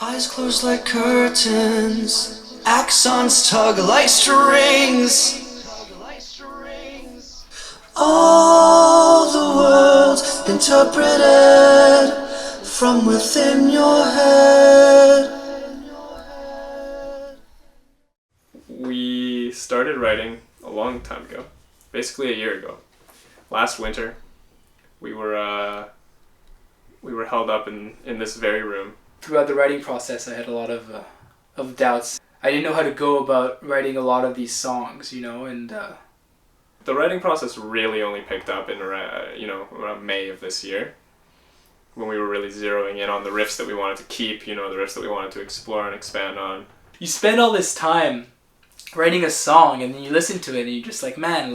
Eyes closed like curtains, axons tug like strings. All the world interpreted from within your head. We started writing a long time ago, basically a year ago. Last winter, we were held up in this very room. Throughout the writing process, I had a lot of doubts. I didn't know how to go about writing a lot of these songs, and The writing process really only picked up in around May of this year, when we were really zeroing in on the riffs that we wanted to keep, the riffs that we wanted to explore and expand on. you spend all this time writing a song, and then you listen to it, and you're just like, man,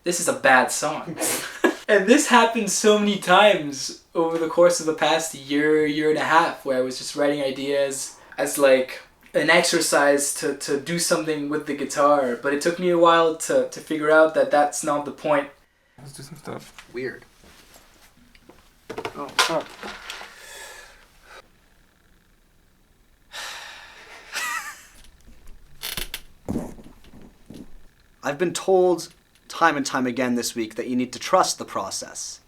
this is a bad song. And this happened so many times over the course of the past year and a half, where I was just writing ideas as an exercise to do something with the guitar. But it took me a while to figure out that that's not the point. Let's do some stuff. Weird. Oh. I've been told time and time again this week that you need to trust the process.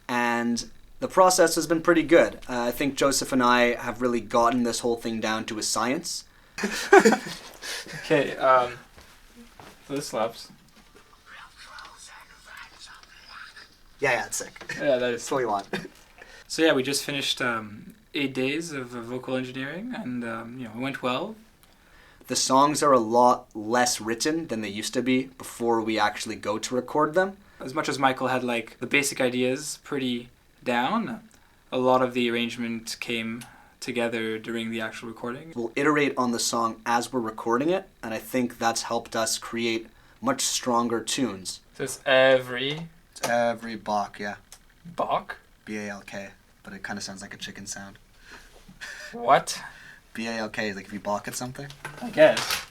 And the process has been pretty good. I think Joseph and I have really gotten this whole thing down to a science. Okay, so this slaps. Yeah, it's sick. Yeah, that That's what we want. So yeah, we just finished 8 days of vocal engineering, and it went well. The songs are a lot less written than they used to be before we actually go to record them. As much as Michael had the basic ideas pretty down, a lot of the arrangement came together during the actual recording. We'll iterate on the song as we're recording it, and I think that's helped us create much stronger tunes. So it's every It's every Bach, yeah. Bach? B-A-L-K, but it kind of sounds like a chicken sound. What? B-A-L-K is like if you balk at something. I guess.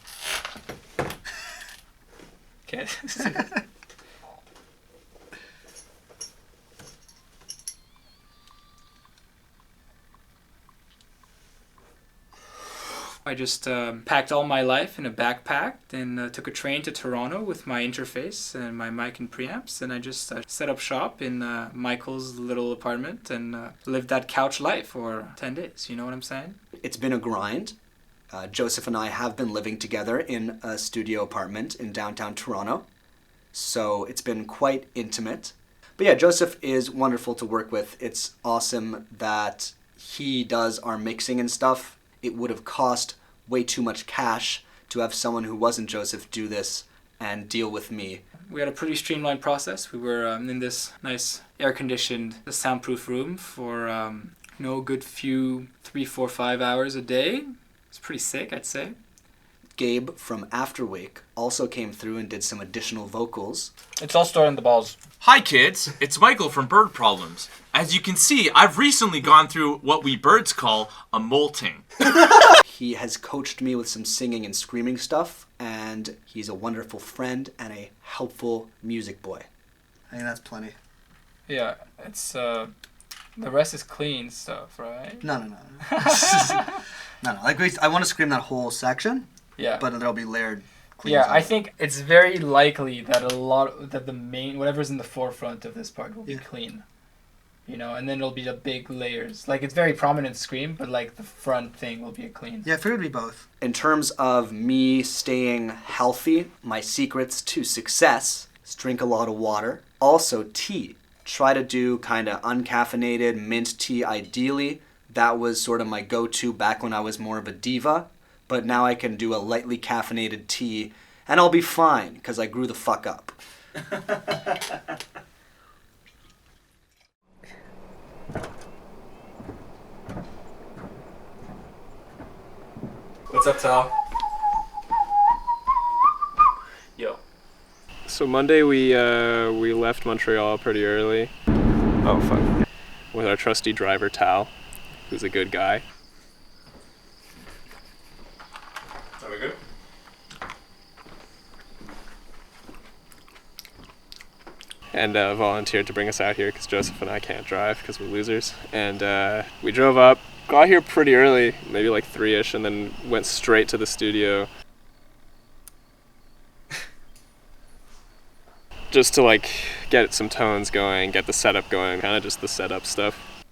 Okay. I just packed all my life in a backpack and took a train to Toronto with my interface and my mic and preamps, and I just set up shop in Michael's little apartment and lived that couch life for 10 days. You know what I'm saying? It's been a grind. Joseph and I have been living together in a studio apartment in downtown Toronto, so it's been quite intimate. But yeah, Joseph is wonderful to work with. It's awesome that he does our mixing and stuff. It would have cost way too much cash to have someone who wasn't Joseph do this and deal with me. We had a pretty streamlined process. We were in this nice air-conditioned, soundproof room for a good few 3, 4, 5 hours a day. It's pretty sick, I'd say. Gabe from Afterwake also came through and did some additional vocals. It's all stored in the balls. Hi kids, it's Michael from Bird Problems. As you can see, I've recently gone through what we birds call a molting. He has coached me with some singing and screaming stuff, and he's a wonderful friend and a helpful music boy. I think that's plenty. Yeah, it's the rest is clean stuff, right? No. No. I want to scream that whole section, Yeah. but there'll be layered cleans. Yeah, on I it. think it's very likely that the main, whatever's in the forefront of this part will be clean. And then it'll be the big layers. It's very prominent scream, but the front thing will be a clean. Yeah, I figured it'd be both. In terms of me staying healthy, my secrets to success is drink a lot of water. Also tea. Try to do kind of uncaffeinated mint tea ideally. That was sort of my go-to back when I was more of a diva. But now I can do a lightly caffeinated tea, and I'll be fine, because I grew the fuck up. What's up, Tal? Yo. So Monday we left Montreal pretty early. Oh fuck. With our trusty driver Tal, who's a good guy. Are we good? And volunteered to bring us out here because Joseph and I can't drive because we're losers. And we drove up, got here pretty early, maybe like 3-ish, and then went straight to the studio. Just to like get some tones going, get the setup going, kind of just the setup stuff.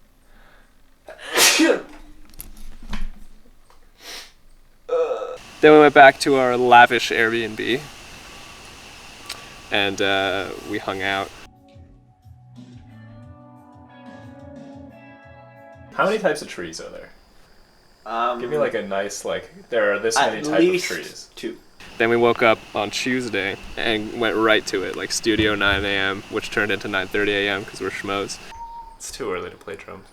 Then we went back to our lavish Airbnb, and we hung out. How many types of trees are there? Give me like a nice, like, there are this many types of trees. 2. Then we woke up on Tuesday and went right to it, like studio 9 a.m., which turned into 9:30 a.m. because we're schmoes. It's too early to play drums.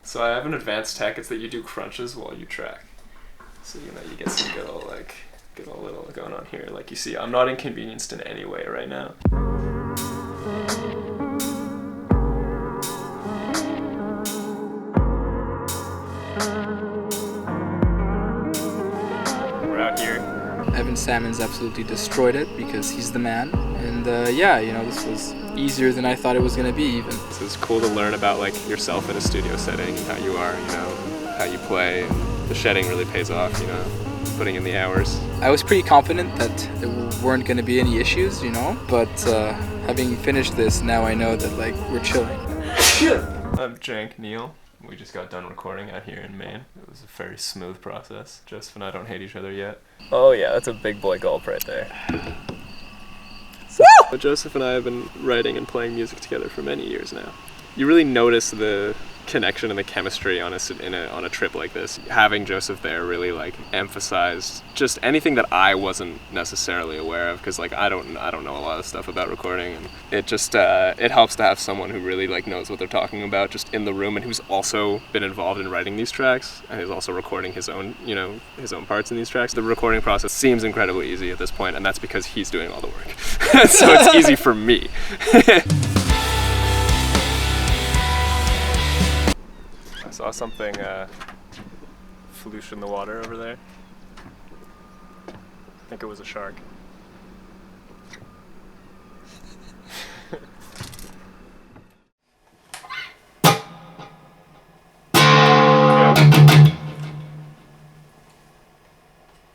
So I have an advanced tech. It's that you do crunches while you track. So you get some good old little going on here. Like you see, I'm not inconvenienced in any way right now. We're out here. Evan Salmon's absolutely destroyed it because he's the man. And yeah, this was easier than I thought it was going to be even. So it's cool to learn about like yourself in a studio setting and how you are, how you play. And the shedding really pays off, putting in the hours. I was pretty confident that there weren't going to be any issues, but having finished this, now I know that like we're chilling. I'm Jank Neil. We just got done recording out here in Maine. It was a very smooth process. Joseph and I don't hate each other yet. Oh yeah, that's a big boy gulp right there. So, Joseph and I have been writing and playing music together for many years now. You really notice the connection and the chemistry on a trip like this. Having Joseph there really like emphasized just anything that I wasn't necessarily aware of, because like I don't know a lot of stuff about recording, and it just it helps to have someone who really like knows what they're talking about just in the room, and who's also been involved in writing these tracks and is also recording his own his own parts in these tracks. The recording process seems incredibly easy at this point, and that's because he's doing all the work. So it's easy for me. I saw something floosh in the water over there. I think it was a shark.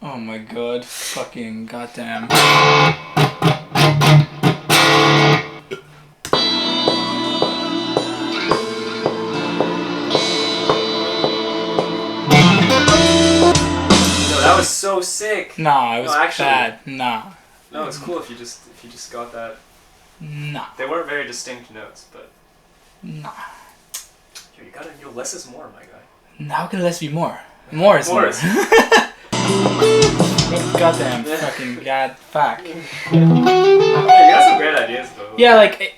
Oh my god, fucking goddamn. That was so sick. Nah, it was actually, bad. Nah. No, it's cool if you just got that. Nah. They weren't very distinct notes, but Nah. Yo, less is more, my guy. How can less be more? More is more. Goddamn fucking fuck. You got some great ideas though. Yeah, like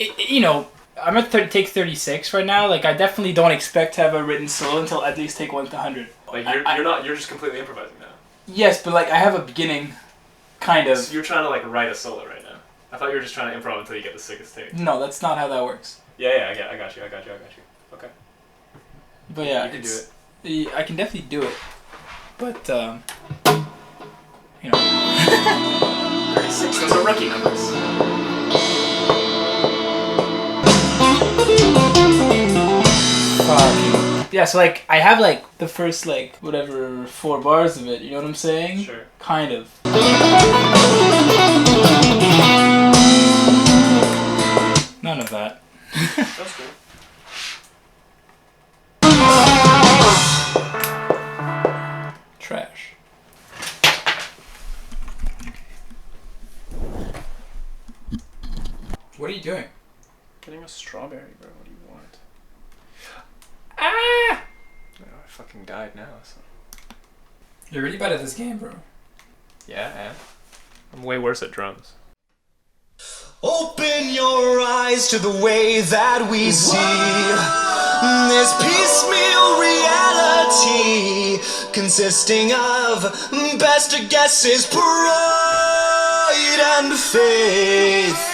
I'm at take 36 right now. Like I definitely don't expect to have a written solo until at least take 1 to 100. Like you're just completely improvising now. Yes, but like I have a beginning, kind of. So you're trying to like write a solo right now. I thought you were just trying to improv until you get the sickest take. No, that's not how that works. Yeah, I got you. Okay. But yeah, you can do it. I can definitely do it. But 36. Those are rookie numbers. Yeah, so like I have like the first like whatever 4 bars of it, you know what I'm saying? Sure. Kind of. None of that. That's cool. Trash. What are you doing? Getting a strawberry, bro. What do you want? Ah! No, I fucking died now, so. You're really bad at this game, bro. Yeah, I am. I'm way worse at drums. Open your eyes to the way that we see this piecemeal reality consisting of best guesses, pride, and faith.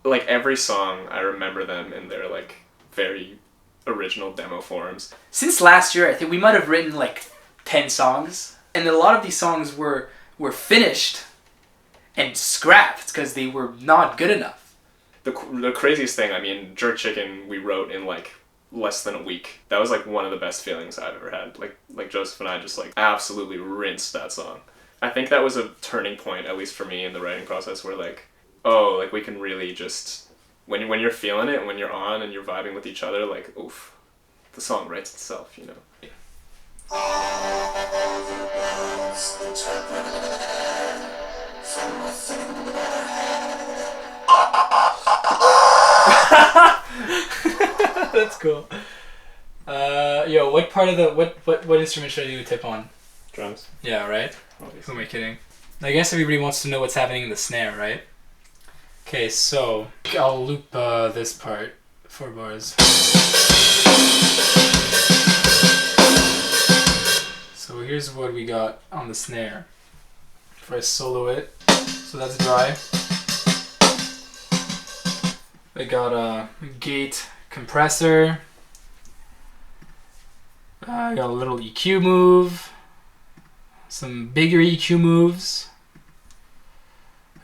Like every song, I remember them in their like very original demo forms. Since last year, I think we might have written like 10 songs, and a lot of these songs were finished and scrapped because they were not good enough. The craziest thing, I mean, Jerk Chicken we wrote in like less than a week. That was like one of the best feelings I've ever had. Like Joseph and I just like absolutely rinsed that song. I think that was a turning point, at least for me, in the writing process, where like, oh, like we can really just when you're feeling it and when you're on and you're vibing with each other, like oof, the song writes itself, you know. That's cool. Yo, what part of the what instrument should I do a tip on? Drums. Yeah, right. Obviously. Who am I kidding? I guess everybody wants to know what's happening in the snare, right? Okay, so I'll loop this part, 4 bars. So here's what we got on the snare. If I solo it, so that's dry. I got a gate compressor. I got a little EQ move. Some bigger EQ moves.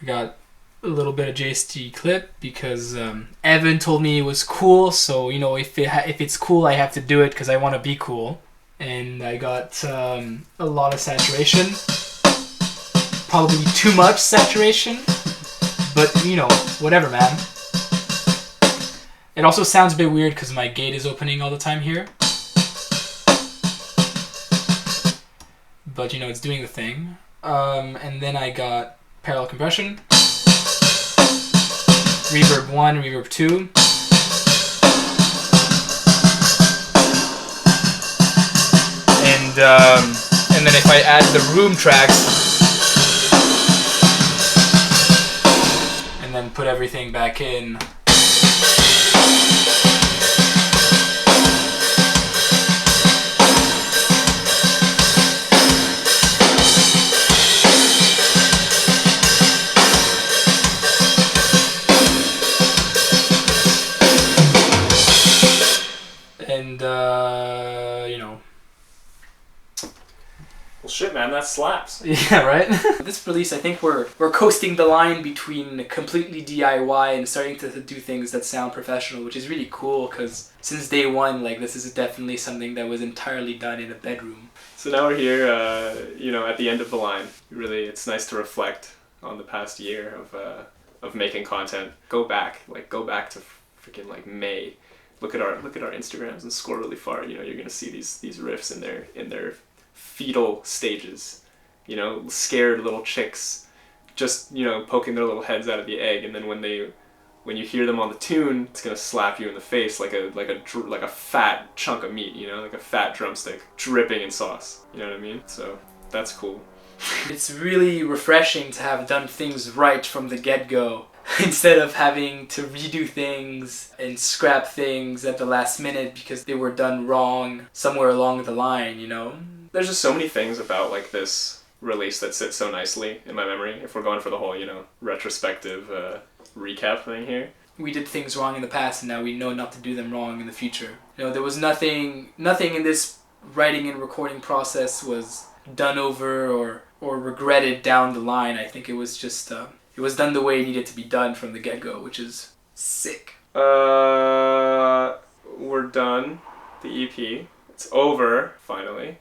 I got a little bit of JST clip because Evan told me it was cool, so you know if it's cool I have to do it because I want to be cool. And I got a lot of saturation, probably too much saturation, but you know, whatever, man. It also sounds a bit weird because my gate is opening all the time here. But you know, it's doing the thing. And then I got parallel compression, reverb 1, reverb 2. And then if I add the room tracks and then put everything back in. And you know. Well, shit, man, that slaps. Yeah, right? This release, I think we're coasting the line between completely DIY and starting to do things that sound professional, which is really cool because since day one, like this is definitely something that was entirely done in a bedroom. So now we're here, you know, at the end of the line. Really, it's nice to reflect on the past year of making content. Go back to freaking like May. Look at our Instagrams and scroll really far. You know, you're gonna see these riffs in their fetal stages. You know, scared little chicks, just you know poking their little heads out of the egg, and then when you hear them on the tune, it's gonna slap you in the face like a fat chunk of meat. You know, like a fat drumstick dripping in sauce. You know what I mean? So that's cool. It's really refreshing to have done things right from the get-go instead of having to redo things and scrap things at the last minute because they were done wrong somewhere along the line, you know? There's just so many things about like this release that sit so nicely in my memory. If we're going for the whole, you know, retrospective recap thing here. We did things wrong in the past and now we know not to do them wrong in the future. You know, there was nothing in this writing and recording process was done over or regretted down the line. I think it was just it was done the way it needed to be done from the get-go, which is sick. We're done. The EP. It's over, finally.